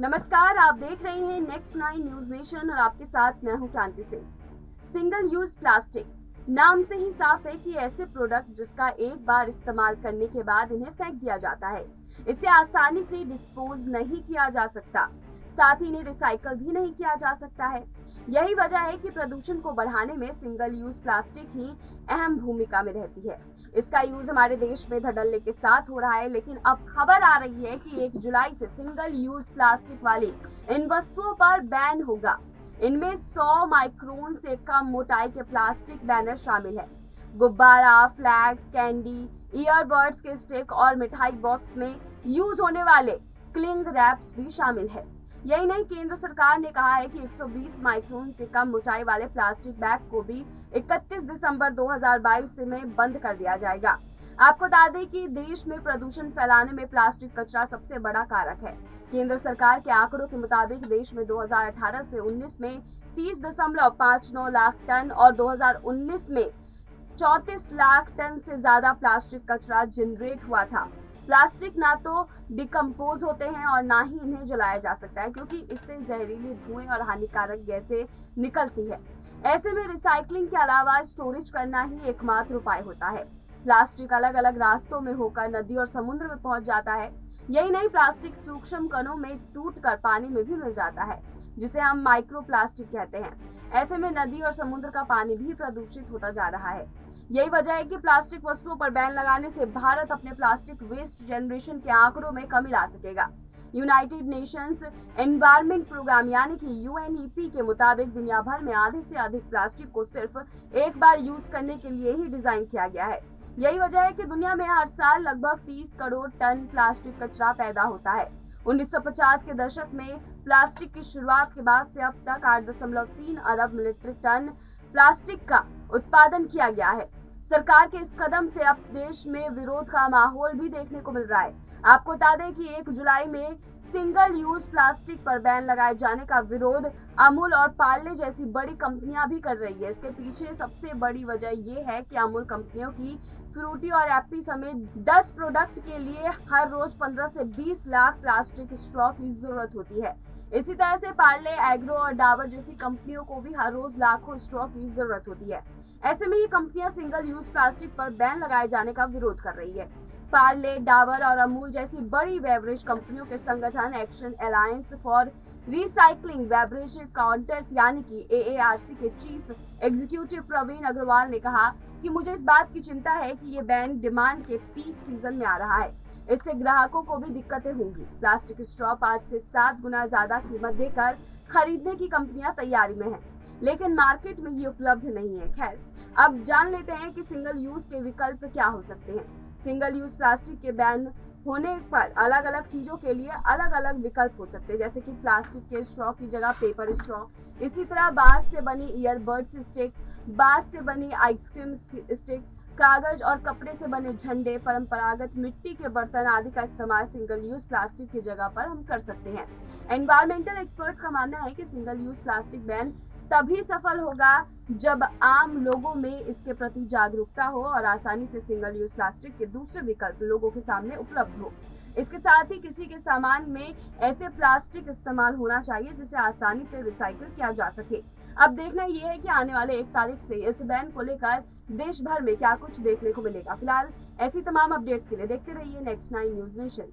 नमस्कार, आप देख रहे हैं नेक्स्ट 9 न्यूज नेशन और आपके साथ मैं हूं क्रांति सिंह। सिंगल यूज प्लास्टिक नाम से ही साफ है कि ऐसे प्रोडक्ट जिसका एक बार इस्तेमाल करने के बाद इन्हें फेंक दिया जाता है। इसे आसानी से डिस्पोज नहीं किया जा सकता, साथ ही इन्हें रिसाइकल भी नहीं किया जा सकता है। यही वजह है कि प्रदूषण को बढ़ाने में सिंगल यूज प्लास्टिक ही अहम भूमिका में रहती है। इसका यूज हमारे देश में धड़ल्ले के साथ हो रहा है, लेकिन अब खबर आ रही है कि 1 जुलाई से सिंगल यूज प्लास्टिक वाली इन वस्तुओं पर बैन होगा। इनमें 100 माइक्रोन से कम मोटाई के प्लास्टिक बैनर शामिल है। गुब्बारा, फ्लैग, कैंडी, ईयरबड्स के स्टिक और मिठाई बॉक्स में यूज होने वाले क्लिंग रैप्स भी शामिल है। यही नहीं, केंद्र सरकार ने कहा है कि 120 माइक्रोन से कम मोटाई वाले प्लास्टिक बैग को भी 31 दिसंबर 2022 में बंद कर दिया जाएगा। आपको बता दें कि देश में प्रदूषण फैलाने में प्लास्टिक कचरा सबसे बड़ा कारक है। केंद्र सरकार के आंकड़ों के मुताबिक देश में 2018 से 19 में 30.59 लाख टन और 2019 में 34 लाख टन से ज्यादा प्लास्टिक कचरा जनरेट हुआ था। प्लास्टिक ना तो डिकम्पोज होते हैं और ना ही इन्हें जलाया जा सकता है, क्योंकि इससे जहरीले धुएं और हानिकारक गैसें निकलती है। ऐसे में रिसाइकलिंग के अलावा स्टोरेज करना ही एकमात्र उपाय होता है। प्लास्टिक अलग अलग रास्तों में होकर नदी और समुद्र में पहुंच जाता है। यही नहीं, प्लास्टिक सूक्ष्म कणों में टूटकर पानी में भी मिल जाता है, जिसे हम माइक्रो प्लास्टिक कहते हैं। ऐसे में नदी और समुद्र का पानी भी प्रदूषित होता जा रहा है। यही वजह है कि प्लास्टिक वस्तुओं पर बैन लगाने से भारत अपने प्लास्टिक वेस्ट जनरेशन के आंकड़ों में कमी ला सकेगा। यूनाइटेड नेशंस एनवायरनमेंट प्रोग्राम यानी कि यूएनईपी के मुताबिक दुनिया भर में आधे से अधिक प्लास्टिक को सिर्फ एक बार यूज करने के लिए ही डिजाइन किया गया है। यही वजह है कि दुनिया में हर साल लगभग 30 करोड़ टन प्लास्टिक कचरा पैदा होता है। 1950 के दशक में प्लास्टिक की शुरुआत के बाद से अब तक 8.3 अरब मीट्रिक टन प्लास्टिक का उत्पादन किया गया है। सरकार के इस कदम से अब देश में विरोध का माहौल भी देखने को मिल रहा है। आपको बता दें कि 1 जुलाई में सिंगल यूज प्लास्टिक पर बैन लगाए जाने का विरोध अमूल और पार्ले जैसी बड़ी कंपनियां भी कर रही है। इसके पीछे सबसे बड़ी वजह ये है कि अमूल कंपनियों की फ्रूटी और एप्पी समेत 10 प्रोडक्ट के लिए हर रोज 15 से 20 लाख प्लास्टिक स्ट्रॉ की जरूरत होती है। इसी तरह से पार्ले, एग्रो और डाबर जैसी कंपनियों को भी हर रोज लाखों स्ट्रॉ की जरूरत होती है। ऐसे में ये कंपनियां सिंगल यूज प्लास्टिक पर बैन लगाए जाने का विरोध कर रही है। पार्ले, डाबर और अमूल जैसी बड़ी बेवरेज कंपनियों के संगठन action alliance for recycling beverage counters यानी कि AARC के चीफ एग्जीक्यूटिव प्रवीण अग्रवाल ने कहा कि मुझे इस बात की चिंता है कि ये बैन डिमांड के पीक सीजन में आ रहा है। इससे ग्राहकों को भी दिक्कतें होंगी। प्लास्टिक स्ट्रॉ 5 से 7 गुना ज्यादा कीमत देकर खरीदने की कंपनियां तैयारी में हैं, लेकिन मार्केट में ये उपलब्ध नहीं है। खैर, अब जान लेते हैं कि सिंगल यूज के विकल्प क्या हो सकते हैं। सिंगल यूज प्लास्टिक के बैन होने पर अलग अलग चीजों के लिए अलग अलग विकल्प हो सकते हैं, जैसे कि प्लास्टिक के स्ट्रॉ की जगह पेपर स्ट्रॉ। इसी तरह बांस से बनी ईयरबड्स स्टिक, बांस से बनी आइसक्रीम स्टिक, कागज और कपड़े से बने झंडे, परंपरागत मिट्टी के बर्तन आदि का इस्तेमाल सिंगल यूज प्लास्टिक की जगह पर हम कर सकते हैं। एनवायरमेंटल एक्सपर्ट्स का मानना है कि सिंगल यूज प्लास्टिक बैन तभी सफल होगा जब आम लोगों में इसके प्रति जागरूकता हो और आसानी से सिंगल यूज प्लास्टिक के दूसरे विकल्प लोगों के सामने उपलब्ध हो। इसके साथ ही किसी के सामान में ऐसे प्लास्टिक इस्तेमाल होना चाहिए जिसे आसानी से रिसाइकिल किया जा सके। अब देखना यह है कि आने वाले 1 तारीख से इस बैन को लेकर देश भर में क्या कुछ देखने को मिलेगा। फिलहाल ऐसी तमाम अपडेट्स के लिए देखते रहिए नेक्स्ट 9 न्यूज नेशन।